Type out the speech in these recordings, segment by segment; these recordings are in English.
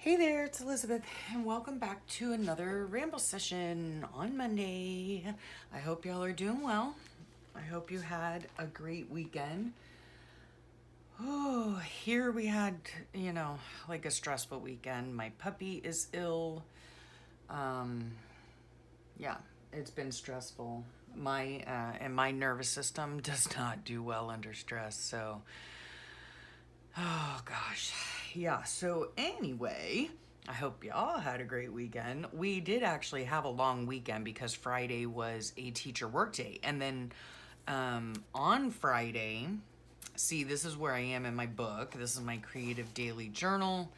Hey there, it's Elizabeth, and welcome back to another Ramble session on Monday. I hope y'all are doing well. I hope you had a great weekend. Oh, here we had, like a stressful weekend. My puppy is ill. Um, yeah, it's been stressful. My nervous system does not do well under stress, so oh gosh. Yeah, so anyway, I hope y'all had a great weekend. We did actually have a long weekend because Friday was a teacher workday. And then on Friday, see, this is where I am in my book. This is my creative daily journal.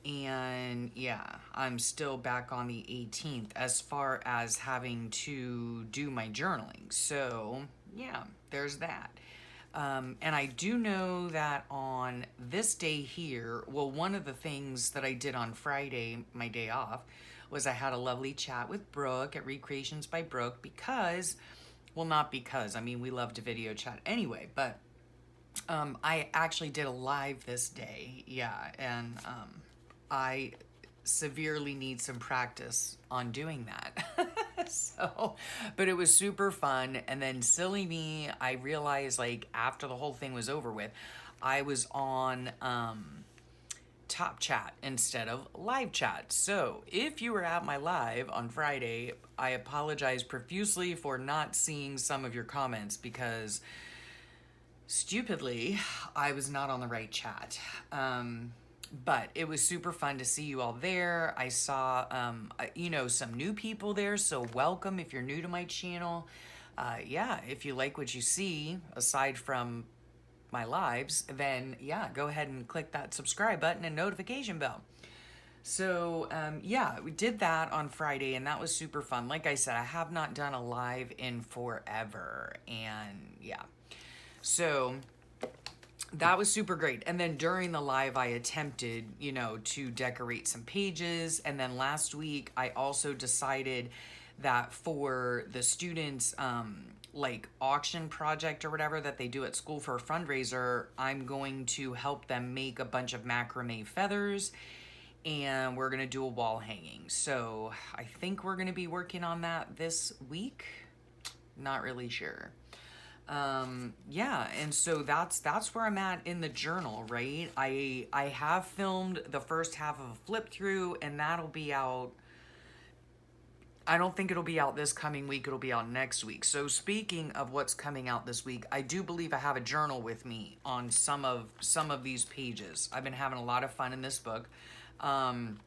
And yeah, I'm still back on the 18th as far as having to do my journaling. So yeah, there's that. And I do know that on this day here, well, one of the things that I did on Friday, my day off, was I had a lovely chat with Brooke at Recreations by Brooke because, well, not because, I mean, we love to video chat anyway, but I actually did a live this day, yeah, and I severely need some practice on doing that. So, but it was super fun. And then silly me, I realized like after the whole thing was over with, I was on Top Chat instead of live chat. So if you were at my live on Friday, I apologize profusely for not seeing some of your comments because stupidly, I was not on the right chat. But it was super fun to see you all there. I saw, some new people there, so welcome if you're new to my channel. Yeah, if you like what you see, aside from my lives, then yeah, go ahead and click that subscribe button and notification bell. So, yeah, we did that on Friday, and that was super fun. Like I said, I have not done a live in forever, and yeah. So that was super great. And then during the live, I attempted, to decorate some pages. And then last week, I also decided that for the students, like auction project or whatever that they do at school for a fundraiser, I'm going to help them make a bunch of macrame feathers and we're going to do a wall hanging. So I think we're going to be working on that this week. Not really sure. Yeah, and so that's where I'm at in the journal, right? I have filmed the first half of a flip through, and that'll be out. I don't think it'll be out this coming week. It'll be out next week. So speaking of what's coming out this week, I do believe I have a journal with me on some of these pages. I've been having a lot of fun in this book. And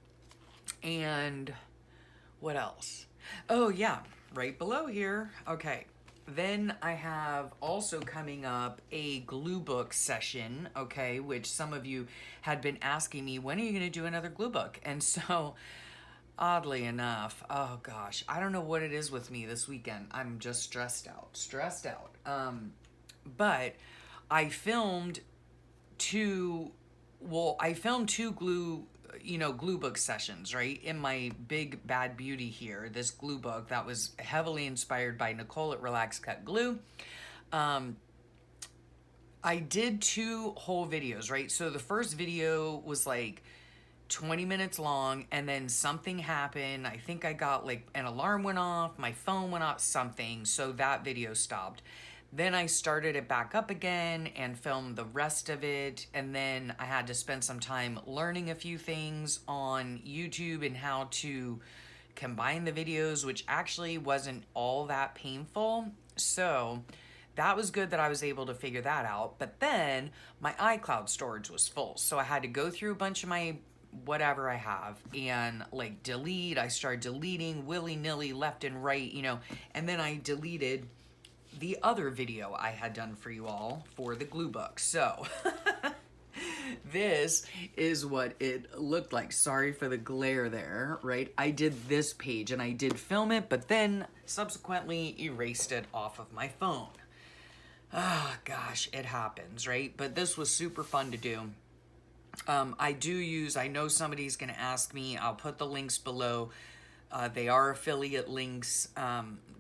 what else? Oh yeah, right below here. Okay. Then I have also coming up a glue book session, okay, which some of you had been asking me, when are you going to do another glue book? And so, oddly enough, oh gosh, I don't know what it is with me this weekend. I'm just stressed out. But I filmed I filmed two glue book sessions, right? In my Big Bad Beauty here, this glue book that was heavily inspired by Nicole at Relax Cut Glue. I did two whole videos, right? So the first video was like 20 minutes long, and then something happened. I think I got like an alarm went off, my phone went off, something. So that video stopped. Then I started it back up again and filmed the rest of it. And then I had to spend some time learning a few things on YouTube and how to combine the videos, which actually wasn't all that painful. So that was good that I was able to figure that out. But then my iCloud storage was full. So I had to go through a bunch of my whatever I have and like delete. I started deleting willy-nilly left and right, and then I deleted the other video I had done for you all for the glue book. So this is what it looked like. Sorry for the glare there, right? I did this page and I did film it, but then subsequently erased it off of my phone. Ah, gosh, it happens, right? But this was super fun to do. I know somebody's going to ask me. I'll put the links below. They are affiliate links.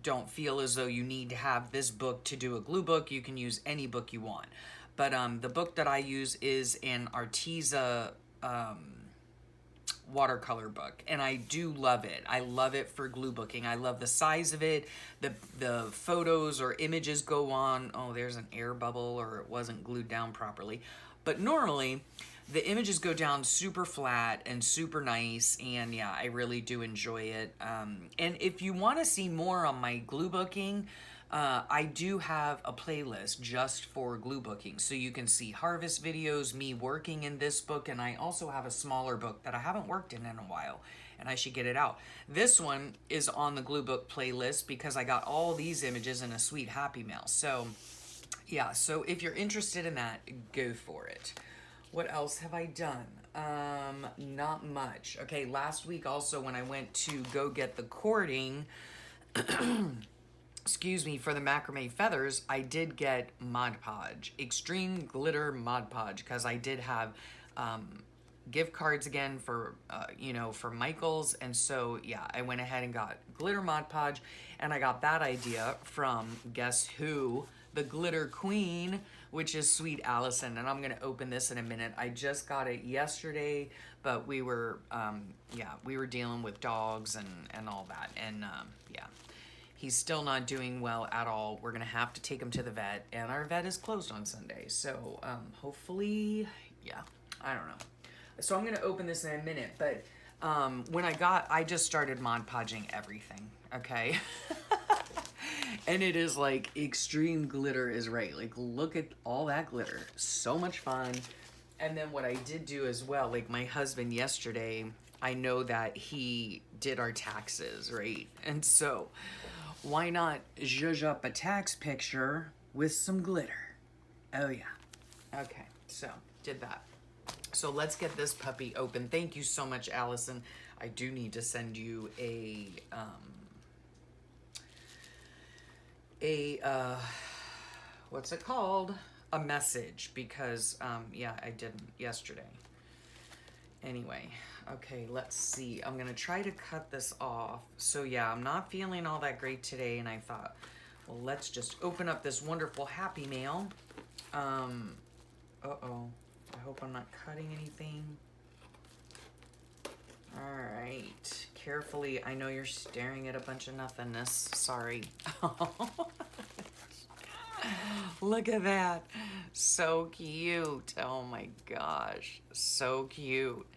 Don't feel as though you need to have this book to do a glue book. You can use any book you want. But the book that I use is an ARTEZA watercolor book, and I do love it. I love it for glue booking. I love the size of it. The photos or images go on. Oh, there's an air bubble, or it wasn't glued down properly. But normally the images go down super flat and super nice, and yeah, I really do enjoy it. And if you want to see more on my glue booking, I do have a playlist just for glue booking. So you can see harvest videos, me working in this book, and I also have a smaller book that I haven't worked in a while, and I should get it out. This one is on the glue book playlist because I got all these images in a sweet happy mail. So yeah, so if you're interested in that, go for it. What else have I done? Not much. Okay, last week also when I went to go get the cording, excuse me, for the macrame feathers, I did get Mod Podge, Extreme Glitter Mod Podge, because I did have gift cards again for, for Michael's. And so, yeah, I went ahead and got Glitter Mod Podge, and I got that idea from, guess who? The Glitter Queen, which is sweet Allison. And I'm going to open this in a minute. I just got it yesterday, but we were dealing with dogs and all that. And, yeah. He's still not doing well at all. We're going to have to take him to the vet, and our vet is closed on Sunday. So hopefully, yeah, I don't know. So I'm going to open this in a minute, but I just started Mod Podging everything, okay? And it is like extreme glitter is right. Like, look at all that glitter. So much fun. And then what I did do as well, like my husband yesterday, I know that he did our taxes, right? And so why not zhuzh up a tax picture with some glitter? Oh yeah. Okay, so did that. So let's get this puppy open. Thank you so much, Allison. I do need to send you what's it called? A message, because yeah, I didn't yesterday. Anyway, okay, let's see. I'm gonna try to cut this off. So yeah, I'm not feeling all that great today, and I thought, well, let's just open up this wonderful happy mail. Uh-oh, I hope I'm not cutting anything. All right, carefully. I know you're staring at a bunch of nothingness. Sorry. Look at that. So cute. Oh my gosh. So cute.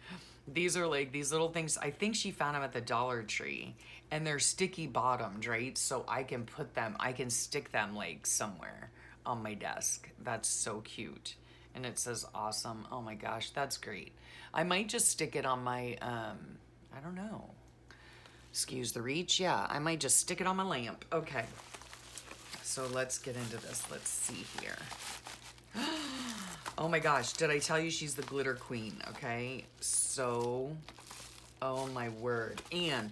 These are like these little things. I think she found them at the Dollar Tree, and they're sticky bottomed, right? So I can stick them like somewhere on my desk. That's so cute. And it says awesome. Oh my gosh, that's great. I might just stick it on my, I don't know. Excuse the reach. Yeah, I might just stick it on my lamp. Okay. So let's get into this. Let's see here. Oh my gosh, did I tell you she's the glitter queen? Okay, so, oh my word. And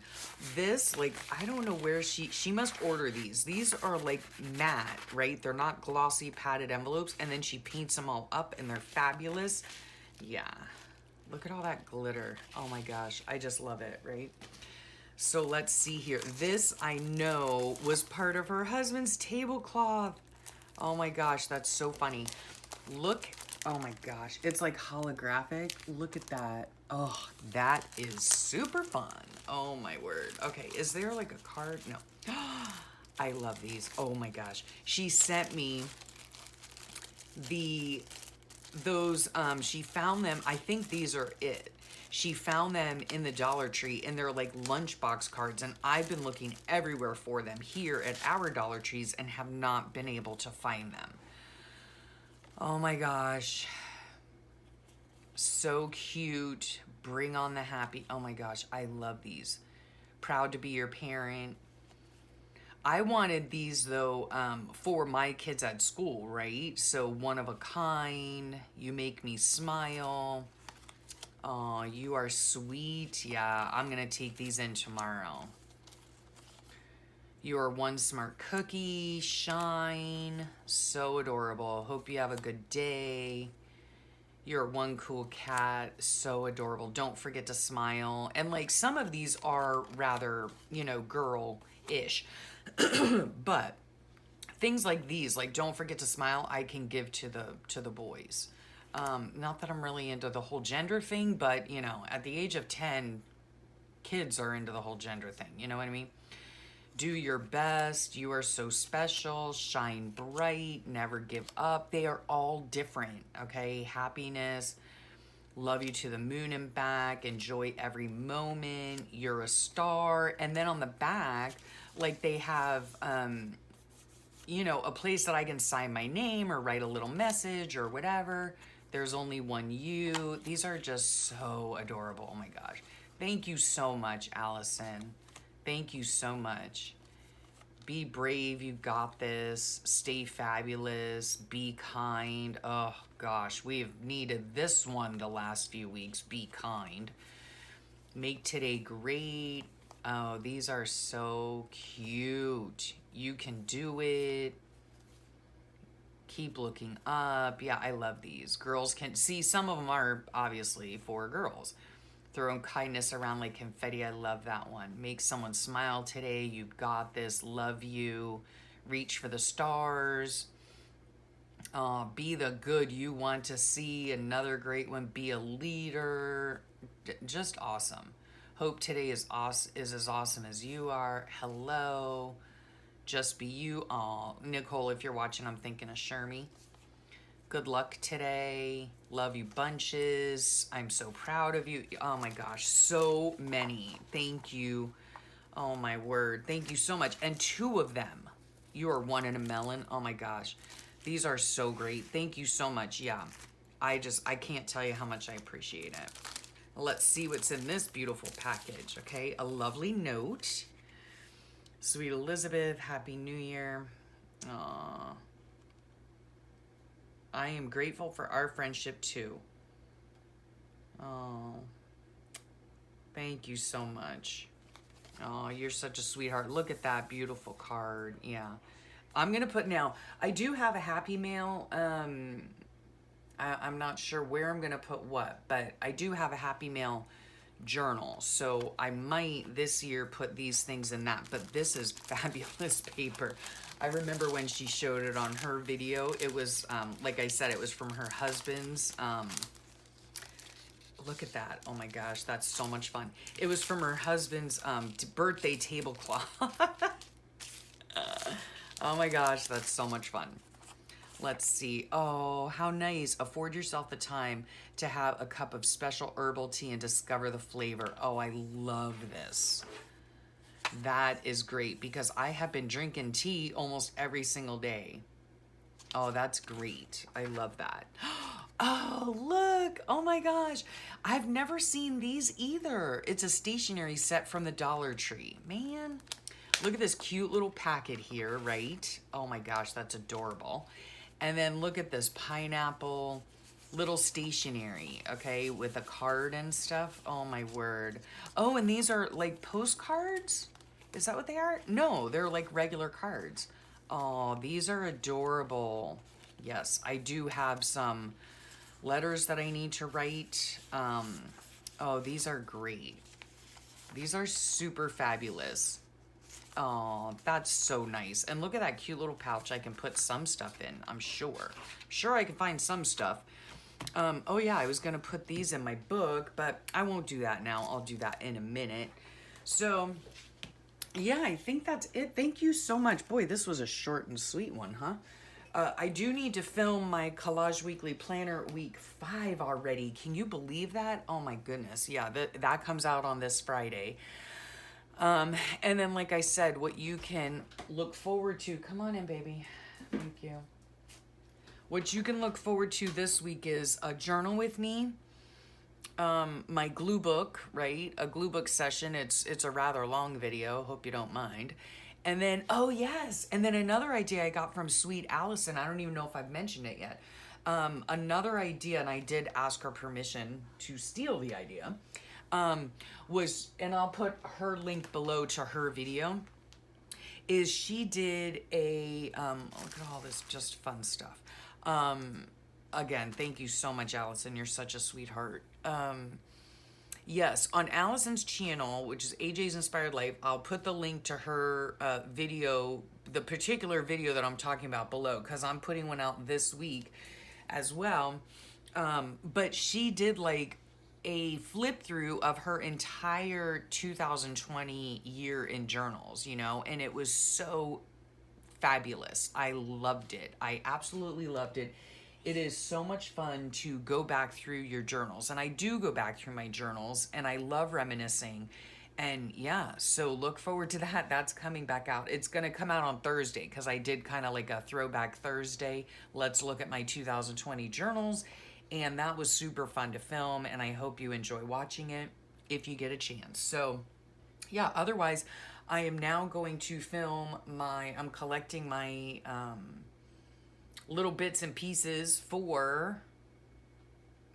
this, like, I don't know where she must order these. These are like matte, right? They're not glossy padded envelopes, and then she paints them all up, and they're fabulous. Yeah, look at all that glitter. Oh my gosh, I just love it, right? So let's see here. This, I know, was part of her husband's tablecloth. Oh my gosh, that's so funny. Look, oh my gosh, it's like holographic. Look at that. Oh, that is super fun. Oh my word. Okay, is there like a card? No. I love these. Oh my gosh. She sent me she found them. I think these are it. She found them in the Dollar Tree, and they're like lunchbox cards, and I've been looking everywhere for them here at our Dollar Trees and have not been able to find them. Oh my gosh. So cute. Bring on the happy. Oh my gosh, I love these. Proud to be your parent. I wanted these though for my kids at school, right? So one of a kind. You make me smile. Oh, you are sweet. Yeah, I'm gonna take these in tomorrow. You are one smart cookie. Shine. So adorable. Hope you have a good day. You're one cool cat. So adorable. Don't forget to smile. And like some of these are rather, girl-ish. But things like these, like don't forget to smile, I can give to the boys. Not that I'm really into the whole gender thing, but you know, at the age of 10, kids are into the whole gender thing. You know what I mean? Do your best. You are so special. Shine bright. Never give up. They are all different. Okay. Happiness. Love you to the moon and back. Enjoy every moment. You're a star. And then on the back, like they have, you know, a place that I can sign my name or write a little message or whatever. There's only one you. These are just so adorable. Oh my gosh. Thank you so much, Allison. Thank you so much. Be brave. You got this. Stay fabulous. Be kind. Oh gosh, we've needed this one the last few weeks. Be kind. Make today great. Oh, these are so cute. You can do it. Keep looking up. Yeah, I love these. Girls can see, some of them are obviously for girls. Throwing kindness around like confetti. I love that one. Make someone smile today. You got this. Love you. Reach for the stars. Be the good you want to see. Another great one. Be a leader. Just awesome. Hope today is as awesome as you are. Hello. Just be you. Oh, Nicole, if you're watching, I'm thinking of Shermie. Good luck today. Love you bunches. I'm so proud of you. Oh my gosh, so many. Thank you. Oh my word. Thank you so much. And 2 of them. You are one in a melon. Oh my gosh. These are so great. Thank you so much. Yeah. I can't tell you how much I appreciate it. Let's see what's in this beautiful package, okay? A lovely note. Sweet Elizabeth, Happy New Year. Aww. I am grateful for our friendship too. Oh, thank you so much. Oh, you're such a sweetheart. Look at that beautiful card. Yeah. I'm going to put now, I do have a happy mail. I'm not sure where I'm going to put what, but I do have a happy mail journal. So I might this year put these things in that, but this is fabulous paper. I remember when she showed it on her video, it was, like I said, it was from her husband's, look at that. Oh my gosh, that's so much fun. It was from her husband's birthday tablecloth. Oh my gosh, that's so much fun. Let's see. Oh, how nice. Afford yourself the time to have a cup of special herbal tea and discover the flavor. Oh, I love this. That is great because I have been drinking tea almost every single day. Oh, that's great. I love that. Oh, look. Oh my gosh. I've never seen these either. It's a stationery set from the Dollar Tree. Man, look at this cute little packet here, right? Oh my gosh, that's adorable. And then look at this pineapple little stationery, okay, with a card and stuff. Oh my word. Oh, and these are like postcards? Is that what they are? No, they're like regular cards. Oh, these are adorable. Yes, I do have some letters that I need to write. Oh, these are great. These are super fabulous. Oh, that's so nice. And look at that cute little pouch I can put some stuff in, I'm sure. Sure, I can find some stuff. Oh yeah, I was gonna put these in my book, but I won't do that now. I'll do that in a minute. So, yeah, I think that's it. Thank you so much. Boy, this was a short and sweet one, huh? I do need to film my Collage Weekly Planner week 5 already. Can you believe that? Oh my goodness. Yeah, that comes out on this Friday. And then, like I said, what you can look forward to, come on in, baby. Thank you. What you can look forward to this week is a journal with me, my glue book, right? A glue book session. It's a rather long video. Hope you don't mind. And then, oh yes. And then another idea I got from sweet Allison. I don't even know if I've mentioned it yet. Another idea, and I did ask her permission to steal the idea, was, and I'll put her link below to her video, is she did a, look at all this just fun stuff. Again, thank you so much, Allison. You're such a sweetheart. Yes, on Allison's channel, which is AJ's Inspired Life, I'll put the link to her video, the particular video that I'm talking about below, because I'm putting one out this week as well. But she did like a flip through of her entire 2020 year in journals, you know, and it was so fabulous. I loved it. I absolutely loved it. It is so much fun to go back through your journals. And I do go back through my journals and I love reminiscing. And yeah, so look forward to that. That's coming back out. It's going to come out on Thursday because I did kind of like a throwback Thursday. Let's look at my 2020 journals. And that was super fun to film. And I hope you enjoy watching it if you get a chance. So yeah, otherwise, I am now going to film I'm collecting my little bits and pieces for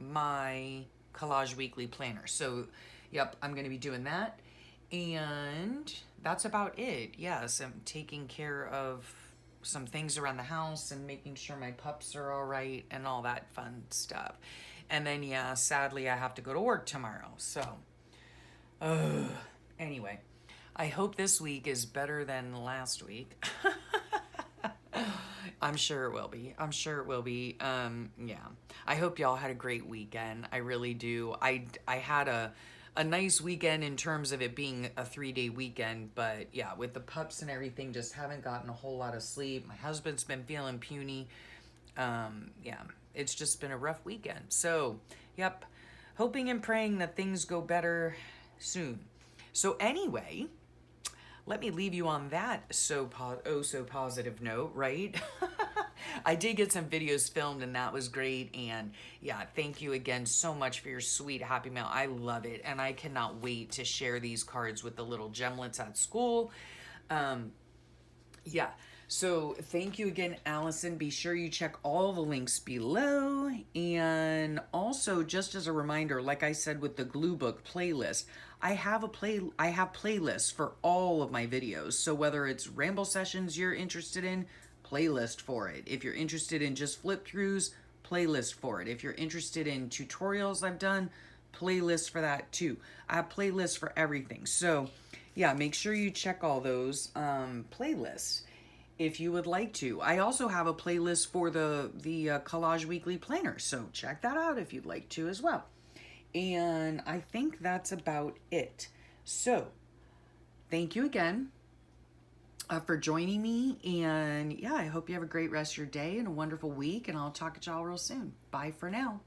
my Collage Weekly Planner. So, yep, I'm going to be doing that. And that's about it. Yes, I'm taking care of some things around the house and making sure my pups are all right and all that fun stuff. And then, yeah, sadly, I have to go to work tomorrow. So, anyway, I hope this week is better than last week. I'm sure it will be. I'm sure it will be. Yeah. I hope y'all had a great weekend. I really do. I had a nice weekend in terms of it being a 3-day weekend, but yeah, with the pups and everything, just haven't gotten a whole lot of sleep. My husband's been feeling puny. Yeah, it's just been a rough weekend. So, yep, hoping and praying that things go better soon. So anyway, let me leave you on that so positive note, right? I did get some videos filmed and that was great. And yeah, thank you again so much for your sweet happy mail. I love it. And I cannot wait to share these cards with the little gemlets at school. Yeah. So thank you again, Allison. Be sure you check all the links below. And also, just as a reminder, like I said with the glue book playlist, I have playlists for all of my videos. So whether it's ramble sessions you're interested in, playlist for it. If you're interested in just flip throughs, playlist for it. If you're interested in tutorials I've done, playlist for that too. I have playlists for everything. So yeah, make sure you check all those playlists if you would like to. I also have a playlist for the Collage Weekly Planner, so check that out if you'd like to as well. And I think that's about it. So thank you again for joining me. And yeah, I hope you have a great rest of your day and a wonderful week. And I'll talk to y'all real soon. Bye for now.